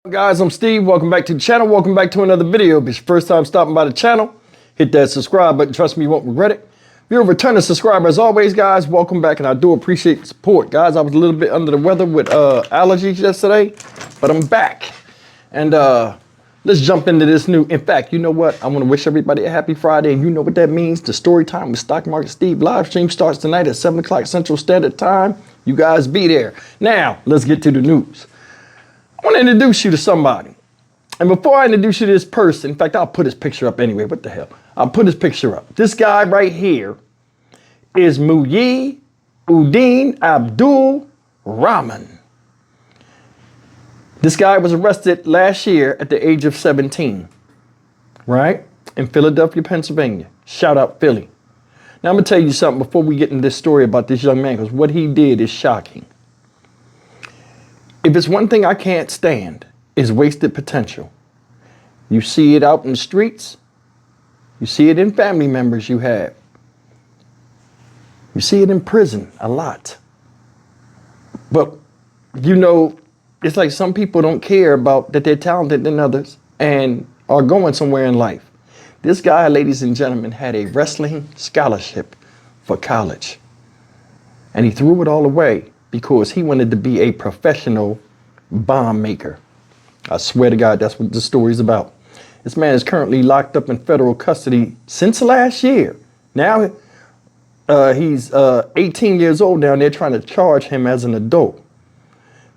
Guys, I'm Steve. Welcome back to the channel. Welcome back to another video. If it's your first time stopping by the channel, hit that subscribe button. Trust me, you won't regret it. If you're a returning subscriber, as always, guys, welcome back, and I do appreciate the support. Guys, I was a little bit under the weather with allergies yesterday, but I'm back. And let's jump into this new. In fact, you know what? I want to wish everybody a happy Friday, and you know what that means. The Story Time with Stock Market Steve live stream starts tonight at 7 o'clock Central Standard Time. You guys be there. Now, let's get to the news. I want to introduce you to somebody. And before I introduce you to this person, in fact, I'll put his picture up anyway. What the hell? I'll put his picture up. This guy right here is muhyeeud-DinAbdulRaaman. This guy was arrested last year at the age of 17, right? In Philadelphia, Pennsylvania. Shout out Philly. Now, I'm going to tell you something before we get into this story about this young man, because what he did is shocking. If it's one thing I can't stand, is wasted potential. You see it out in the streets. You see it in family members you have. You see it in prison a lot. But, you know, it's like some people don't care about that they're talented than others and are going somewhere in life. This guy, ladies and gentlemen, had a wrestling scholarship for college. And he threw it all away because he wanted to be a professional bomb maker. I swear to God, that's what the story's about. This man is currently locked up in federal custody since last year. Now he's 18 years old now, and they're trying to charge him as an adult.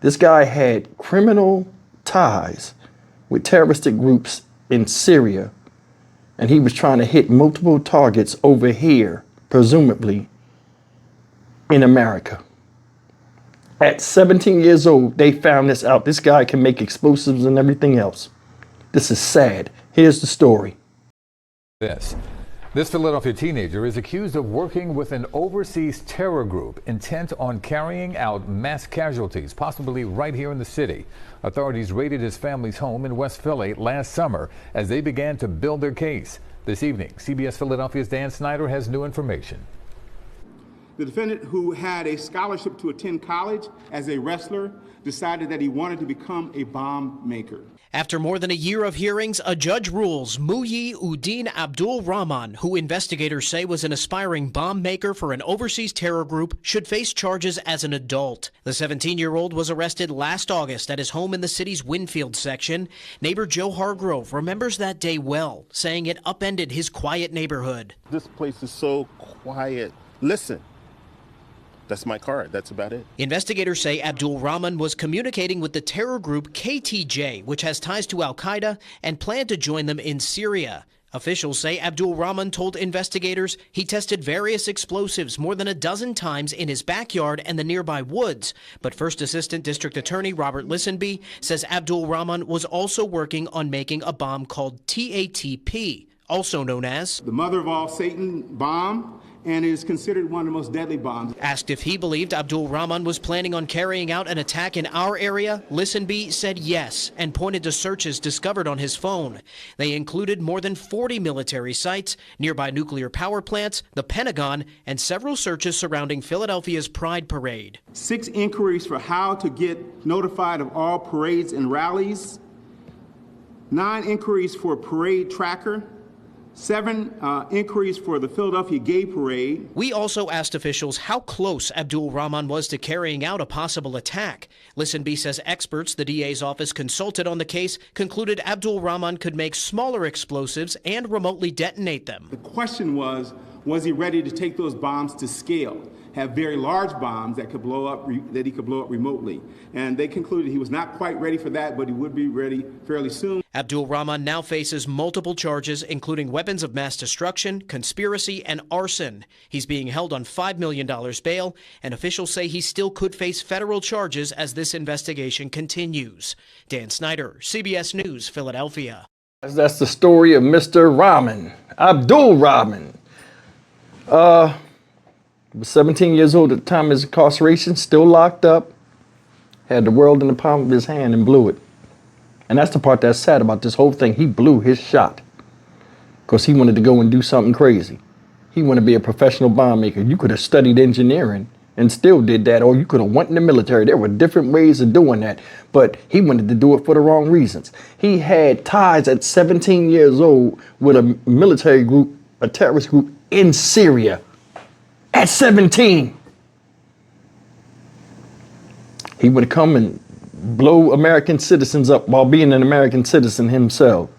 This guy had criminal ties with terroristic groups in Syria, and he was trying to hit multiple targets over here, presumably in America. At 17 years old, they found this out. This guy can make explosives and everything else. This is sad. Here's the story. This Philadelphia teenager is accused of working with an overseas terror group intent on carrying out mass casualties, possibly right here in the city. Authorities raided his family's home in West Philly last summer as they began to build their case. This evening, CBS Philadelphia's Dan Snyder has new information. The defendant, who had a scholarship to attend college as a wrestler, decided that he wanted to become a bomb maker. After more than a year of hearings, a judge rules muhyeeud-DinAbdulRaaman, who investigators say was an aspiring bomb maker for an overseas terror group, should face charges as an adult. The 17-year-old was arrested last August at his home in the city's Winfield section. Neighbor Joe Hargrove remembers that day well, saying it upended his quiet neighborhood. This place is so quiet. Listen. That's my card. That's about it. Investigators say Abdul-Rahman was communicating with the terror group KTJ, which has ties to Al-Qaeda, and planned to join them in Syria. Officials say Abdul-Rahman told investigators he tested various explosives more than a dozen times in his backyard and the nearby woods. But First Assistant District Attorney Robert Lisenby says Abdul-Rahman was also working on making a bomb called TATP, also known as the mother of all Satan bomb, and is considered one of the most deadly bombs. Asked if he believed Abdul-Rahman was planning on carrying out an attack in our area, Lisenby said yes and pointed to searches discovered on his phone. They included more than 40 military sites, nearby nuclear power plants, the Pentagon, and several searches surrounding Philadelphia's Pride Parade. 6 inquiries for how to get notified of all parades and rallies. 9 inquiries for parade tracker. 7 inquiries for the Philadelphia Gay Parade. We also asked officials how close Abdul-Rahman was to carrying out a possible attack. Lisenby says experts the DA's office consulted on the case concluded Abdul-Rahman could make smaller explosives and remotely detonate them. The question was he ready to take those bombs to scale? Have very large bombs that could blow up, that he could blow up remotely. And they concluded he was not quite ready for that, but he would be ready fairly soon. Abdul-Rahman now faces multiple charges, including weapons of mass destruction, conspiracy, and arson. He's being held on $5 million bail, and officials say he still could face federal charges as this investigation continues. Dan Snyder, CBS News, Philadelphia. That's the story of Mr. Rahman, Abdul-Rahman. Was 17 years old at the time of his incarceration, still locked up, had the world in the palm of his hand and blew it. And that's the part that's sad about this whole thing. He blew his shot because he wanted to go and do something crazy. He wanted to be a professional bomb maker. You could have studied engineering and still did that, or you could have went in the military. There were different ways of doing that, but he wanted to do it for the wrong reasons. He had ties at 17 years old with a military group, a terrorist group in Syria at 17. He would come and blow American citizens up while being an American citizen himself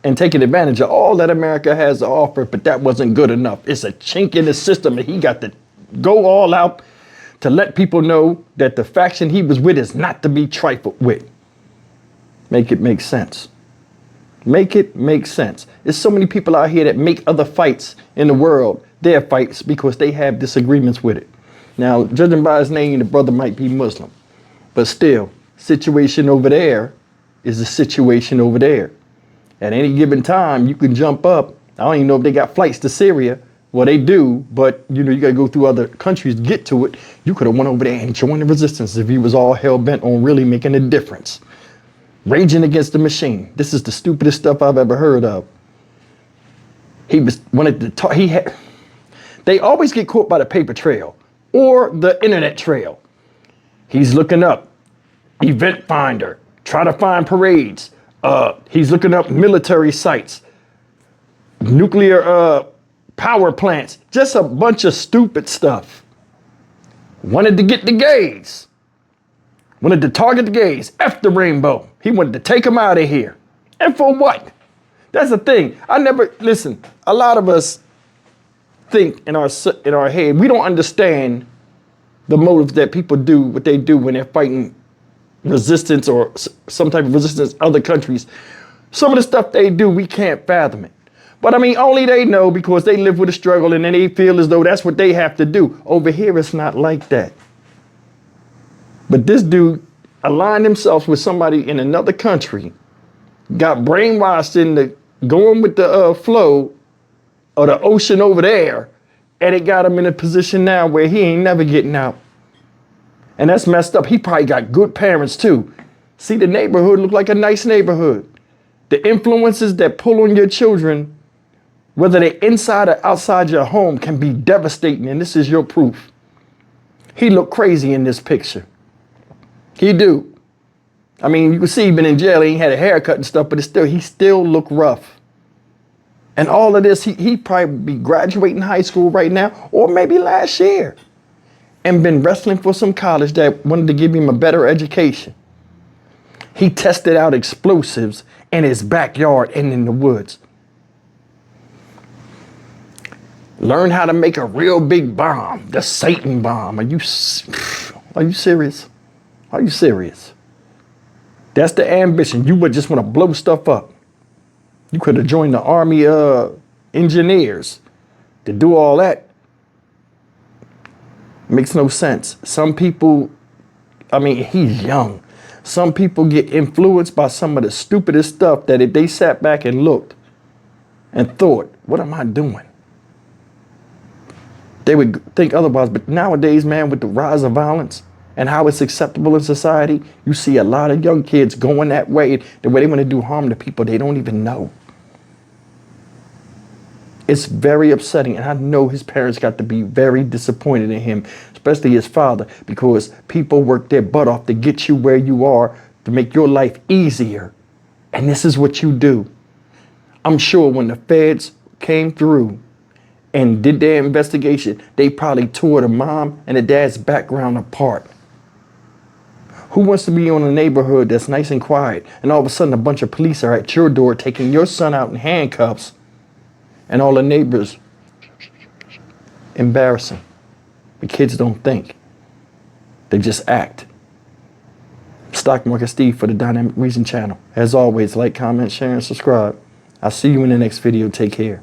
and taking advantage of all that America has to offer, but that wasn't good enough. It's a chink in the system, and he got to go all out to let people know that the faction he was with is not to be trifled with. Make it make sense. Make it make sense. There's so many people out here that make other fights in the world their fights because they have disagreements with it. Now, judging by his name, the brother might be Muslim, but still, situation over there is a situation over there. At any given time, you can jump up. I don't even know if they got flights to Syria. Well, they do, but you know, you got to go through other countries to get to it. You could have went over there and joined the resistance if he was all hell bent on really making a difference. Raging against the machine. This is the stupidest stuff I've ever heard of. He wanted to talk. They always get caught by the paper trail or the internet trail. He's looking up Event Finder, try to find parades. He's looking up military sites, nuclear power plants, just a bunch of stupid stuff. Wanted to get the gays. Wanted to target the gays. F the rainbow. He wanted to take them out of here. And for what? That's the thing. Listen, a lot of us think in our head, we don't understand the motives that people do what they do when they're fighting resistance or some type of resistance in other countries. Some of the stuff they do, we can't fathom it. But I mean, only they know because they live with a struggle and then they feel as though that's what they have to do. Over here, it's not like that. But this dude aligned himself with somebody in another country, got brainwashed into going with the flow of the ocean over there, and it got him in a position now where he ain't never getting out. And that's messed up. He probably got good parents too. See, the neighborhood look like a nice neighborhood. The influences that pull on your children, whether they're inside or outside your home, can be devastating, and this is your proof. He looked crazy in this picture. He do. I mean, you can see he been in jail, he ain't had a haircut and stuff, but he still look rough. And all of this, he probably be graduating high school right now, or maybe last year, and been wrestling for some college that wanted to give him a better education. He tested out explosives in his backyard and in the woods. Learn how to make a real big bomb, the Satan bomb. Are you serious? Are you serious? That's the ambition. You would just want to blow stuff up. You could have joined the Army engineers to do all that. Makes no sense. Some people, I mean, he's young. Some people get influenced by some of the stupidest stuff that if they sat back and looked and thought, what am I doing? They would think otherwise. But nowadays, man, with the rise of violence and how it's acceptable in society, you see a lot of young kids going that way, the way they want to do harm to people they don't even know. It's very upsetting, and I know his parents got to be very disappointed in him, especially his father, because people work their butt off to get you where you are, to make your life easier. And this is what you do. I'm sure when the feds came through and did their investigation, they probably tore the mom and the dad's background apart. Who wants to be in a neighborhood that's nice and quiet, and all of a sudden a bunch of police are at your door taking your son out in handcuffs, and all the neighbors? Embarrassing. The kids don't think. They just act. Stock Market Steve for the Dynamic Reason channel. As always, like, comment, share, and subscribe. I'll see you in the next video. Take care.